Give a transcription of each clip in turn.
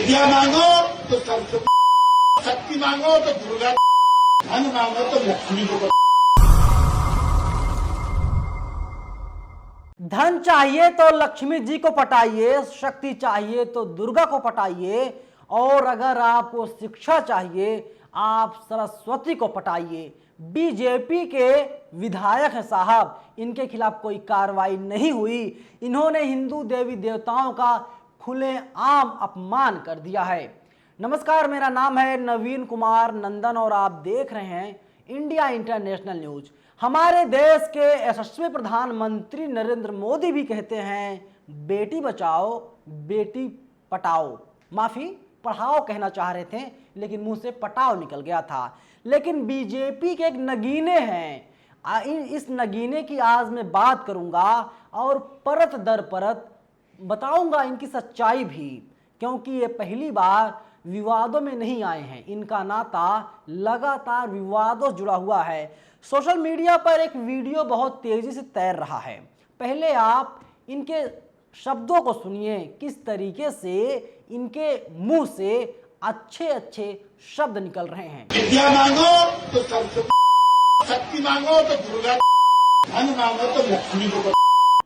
विद्या मांगो तो सरस्वती, शक्ति मांगो तो दुर्गा, धन मांगो तो लक्ष्मी को। धन चाहिए तो लक्ष्मी जी को पटाइए, शक्ति चाहिए तो दुर्गा को पटाइए, और अगर आपको शिक्षा चाहिए आप सरस्वती को पटाइए। बीजेपी के विधायक हैं साहब, इनके खिलाफ कोई कार्रवाई नहीं हुई। इन्होंने हिंदू देवी देवताओं का खुलेआम अपमान कर दिया है। नमस्कार, मेरा नाम है नवीन कुमार नंदन और आप देख रहे हैं इंडिया इंटरनेशनल न्यूज। हमारे देश के यशस्वी प्रधानमंत्री नरेंद्र मोदी भी कहते हैं बेटी बचाओ बेटी पटाओ, माफी पढ़ाओ कहना चाह रहे थे लेकिन मुंह से पटाओ निकल गया था। लेकिन बीजेपी के एक नगीने हैं, इस नगीने की आज मैं बात करूंगा और परत दर परत बताऊंगा इनकी सच्चाई भी, क्योंकि ये पहली बार विवादों में नहीं आए हैं। इनका नाता लगातार विवादों से जुड़ा हुआ है। सोशल मीडिया पर एक वीडियो बहुत तेजी से तैर रहा है। पहले आप इनके शब्दों को सुनिए, किस तरीके से इनके मुंह से अच्छे अच्छे शब्द निकल रहे हैं। विद्या मांगो तो सरस्वती, शक्ति मांगो तो दुर्गा, धन मांगो तो लक्ष्मी को।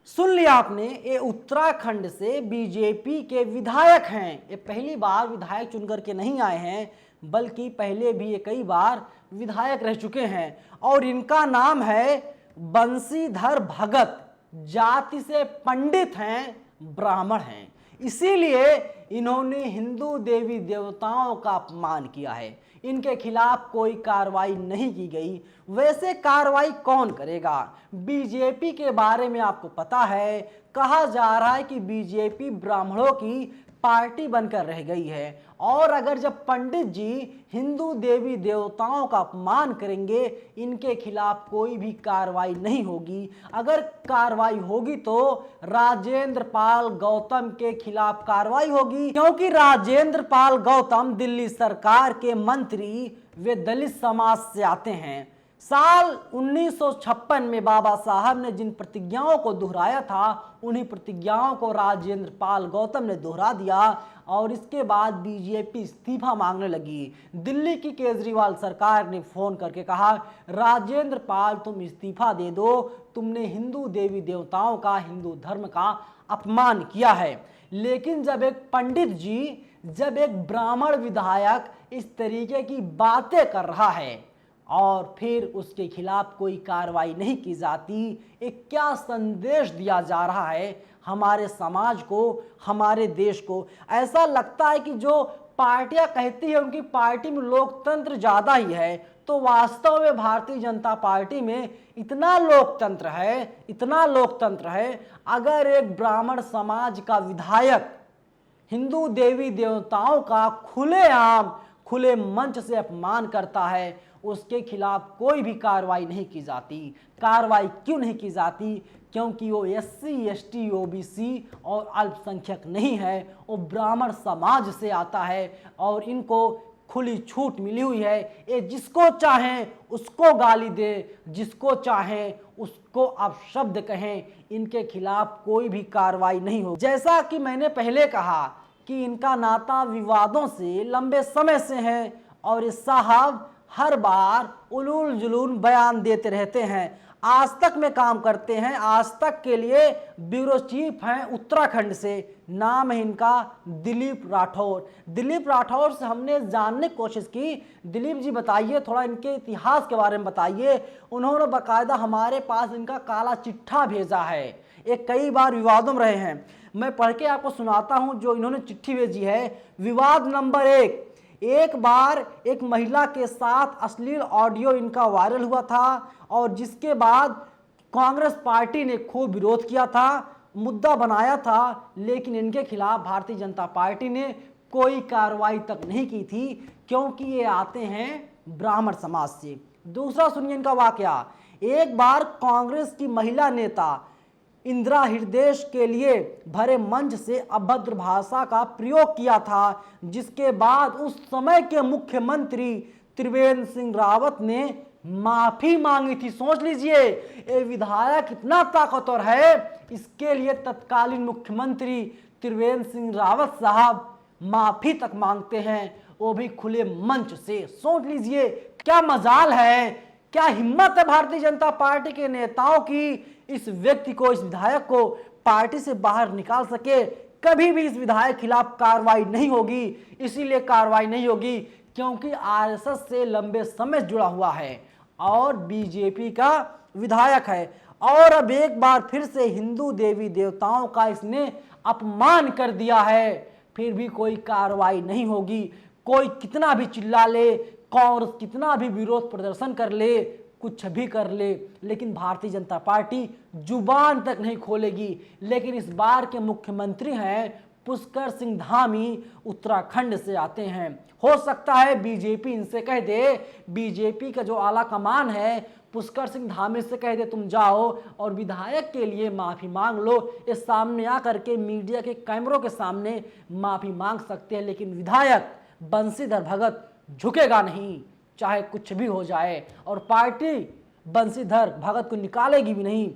सुन लिया आपने, ये उत्तराखंड से बीजेपी के विधायक हैं। ये पहली बार विधायक चुनकर के नहीं आए हैं, बल्कि पहले भी ये कई बार विधायक रह चुके हैं। और इनका नाम है बंशीधर भगत। जाति से पंडित हैं, ब्राह्मण हैं, इसीलिए इन्होंने हिंदू देवी देवताओं का अपमान किया है। इनके खिलाफ कोई कार्रवाई नहीं की गई। वैसे कार्रवाई कौन करेगा? बीजेपी के बारे में आपको पता है, कहा जा रहा है कि बीजेपी ब्राह्मणों की पार्टी बनकर रह गई है। और अगर जब पंडित जी हिंदू देवी देवताओं का अपमान करेंगे, इनके खिलाफ कोई भी कार्रवाई नहीं होगी। अगर कार्रवाई होगी तो राजेंद्र पाल गौतम के खिलाफ कार्रवाई होगी, क्योंकि राजेंद्र पाल गौतम दिल्ली सरकार के मंत्री वे दलित समाज से आते हैं। साल 1956 में बाबा साहब ने जिन प्रतिज्ञाओं को दोहराया था, उन्हीं प्रतिज्ञाओं को राजेंद्र पाल गौतम ने दोहरा दिया और इसके बाद बीजेपी इस्तीफा मांगने लगी। दिल्ली की केजरीवाल सरकार ने फोन करके कहा, राजेंद्र पाल तुम इस्तीफा दे दो, तुमने हिंदू देवी देवताओं का, हिंदू धर्म का अपमान किया है। लेकिन जब एक पंडित जी, जब एक ब्राह्मण विधायक इस तरीके की बातें कर रहा है और फिर उसके खिलाफ कोई कार्रवाई नहीं की जाती, एक क्या संदेश दिया जा रहा है हमारे समाज को, हमारे देश को। ऐसा लगता है कि जो पार्टियां कहती है उनकी पार्टी में लोकतंत्र ज़्यादा ही है, तो वास्तव में भारतीय जनता पार्टी में इतना लोकतंत्र है, इतना लोकतंत्र है। अगर एक ब्राह्मण समाज का विधायक हिंदू देवी देवताओं का खुलेआम, खुले मंच से अपमान करता है, उसके खिलाफ कोई भी कार्रवाई नहीं की जाती। कार्रवाई क्यों नहीं की जाती? क्योंकि वो SC ST OBC और अल्पसंख्यक नहीं है, वो ब्राह्मण समाज से आता है और इनको खुली छूट मिली हुई है। ये जिसको चाहें उसको गाली दे, जिसको चाहें उसको अपशब्द कहें, इनके खिलाफ कोई भी कार्रवाई नहीं हो। जैसा कि मैंने पहले कहा कि इनका नाता विवादों से लंबे समय से है और इस साहब हर बार उलूल जुलूल बयान देते रहते हैं। आज तक में काम करते हैं, आज तक के लिए ब्यूरो चीफ हैं उत्तराखंड से। नाम है इनका दिलीप राठौर। दिलीप राठौर से हमने जानने की कोशिश की, दिलीप जी बताइए थोड़ा इनके इतिहास के बारे में बताइए। उन्होंने बाकायदा हमारे पास इनका काला चिट्ठा भेजा है, ये कई बार विवादों में रहे हैं। मैं पढ़ के आपको सुनाता हूं जो इन्होंने चिट्ठी भेजी है। विवाद नंबर 1, एक बार एक महिला के साथ अश्लील ऑडियो इनका वायरल हुआ था और जिसके बाद कांग्रेस पार्टी ने खूब विरोध किया था, मुद्दा बनाया था, लेकिन इनके खिलाफ भारतीय जनता पार्टी ने कोई कार्रवाई तक नहीं की थी, क्योंकि ये आते हैं ब्राह्मण समाज से। दूसरा सुनिए इनका वाकया। एक बार कांग्रेस की महिला नेता इंदिरा हृदय के लिए भरे मंच से अभद्र भाषा का प्रयोग किया था, जिसके बाद उस समय के मुख्यमंत्री त्रिवेंद्र सिंह रावत ने माफी मांगी थी। सोच लीजिए, ये विधायक कितना ताकतवर है। इसके लिए तत्कालीन मुख्यमंत्री त्रिवेंद्र सिंह रावत साहब माफी तक मांगते हैं, वो भी खुले मंच से। सोच लीजिए क्या मजाल है, क्या हिम्मत है भारतीय जनता पार्टी के नेताओं की इस व्यक्ति को, इस विधायक को पार्टी से बाहर निकाल सके। कभी भी इस विधायक खिलाफ कार्रवाई नहीं होगी। इसीलिए कार्रवाई नहीं होगी क्योंकि आरएसएस से लंबे समय से जुड़ा हुआ है और बीजेपी का विधायक है, और अब एक बार फिर से हिंदू देवी देवताओं का इसने अपमान कर दिया है। फिर भी कोई कार्रवाई नहीं होगी। कोई कितना भी चिल्ला ले, कांग्रेस कितना भी विरोध प्रदर्शन कर ले, कुछ भी कर ले, लेकिन भारतीय जनता पार्टी जुबान तक नहीं खोलेगी। लेकिन इस बार के मुख्यमंत्री हैं पुष्कर सिंह धामी, उत्तराखंड से आते हैं। हो सकता है बीजेपी इनसे कह दे, बीजेपी का जो आला कमान है पुष्कर सिंह धामी से कह दे तुम जाओ और विधायक के लिए माफी मांग लो। ये सामने आकर के मीडिया के कैमरों के सामने माफी मांग सकते हैं, लेकिन विधायक बंशीधर भगत झुकेगा नहीं, चाहे कुछ भी हो जाए। और पार्टी बंशीधर भगत को निकालेगी भी नहीं,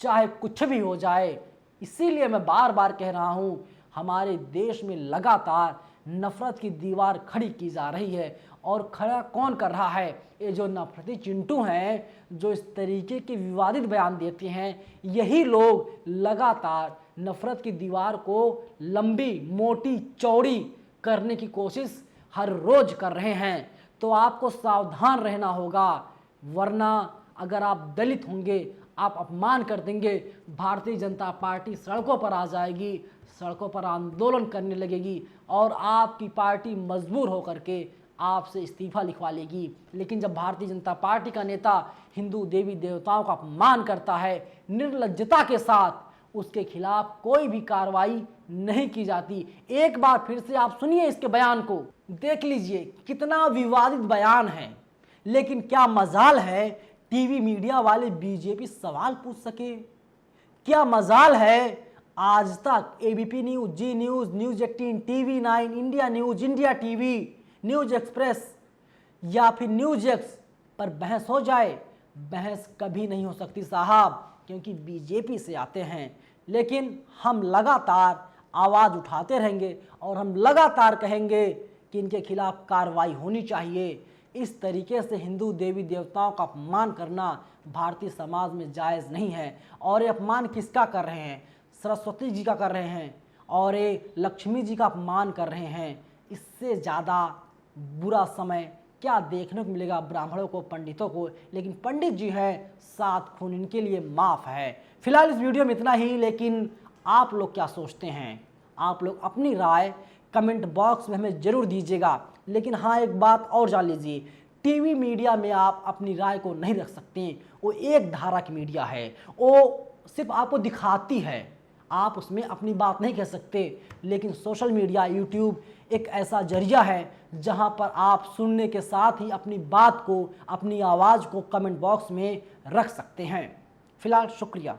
चाहे कुछ भी हो जाए। इसीलिए मैं बार बार कह रहा हूं, हमारे देश में लगातार नफरत की दीवार खड़ी की जा रही है। और खड़ा कौन कर रहा है? ये जो नफरती चिंटू हैं, जो इस तरीके के विवादित बयान देते हैं, यही लोग लगातार नफरत की दीवार को लंबी, मोटी, चौड़ी करने की कोशिश हर रोज कर रहे हैं। तो आपको सावधान रहना होगा, वरना अगर आप दलित होंगे, आप अपमान कर देंगे, भारतीय जनता पार्टी सड़कों पर आ जाएगी, सड़कों पर आंदोलन करने लगेगी और आपकी पार्टी मजबूर होकर के आपसे इस्तीफा लिखवा लेगी। लेकिन जब भारतीय जनता पार्टी का नेता हिंदू देवी देवताओं का अपमान करता है निर्लज्जता के साथ, उसके खिलाफ कोई भी कार्रवाई नहीं की जाती। एक बार फिर से आप सुनिए इसके बयान को, देख लीजिए कितना विवादित बयान है। लेकिन क्या मजाल है टीवी मीडिया वाले बीजेपी सवाल पूछ सके? क्या मजाल है Aaj Tak ABP news, Zee news, news 18, TV 9, India news, India TV, news express या फिर न्यूज एक्स पर बहस हो जाए? बहस कभी नहीं हो सकती साहब, क्योंकि बीजेपी से आते हैं। लेकिन हम लगातार आवाज़ उठाते रहेंगे और हम लगातार कहेंगे कि इनके खिलाफ कार्रवाई होनी चाहिए। इस तरीके से हिंदू देवी देवताओं का अपमान करना भारतीय समाज में जायज़ नहीं है। और ये अपमान किसका कर रहे हैं? सरस्वती जी का कर रहे हैं और ये लक्ष्मी जी का अपमान कर रहे हैं। इससे ज़्यादा बुरा समय क्या देखने को मिलेगा ब्राह्मणों को, पंडितों को? लेकिन पंडित जी हैं, 7 खून इनके लिए माफ़ है। फिलहाल इस वीडियो में इतना ही, लेकिन आप लोग क्या सोचते हैं? आप लोग अपनी राय कमेंट बॉक्स में हमें ज़रूर दीजिएगा। लेकिन हाँ, एक बात और जान लीजिए, टीवी मीडिया में आप अपनी राय को नहीं रख सकते। वो एक धारा की मीडिया है, वो सिर्फ आपको दिखाती है, आप उसमें अपनी बात नहीं कह सकते। लेकिन सोशल मीडिया, यूट्यूब एक ऐसा जरिया है जहां पर आप सुनने के साथ ही अपनी बात को, अपनी आवाज़ को कमेंट बॉक्स में रख सकते हैं। फिलहाल शुक्रिया।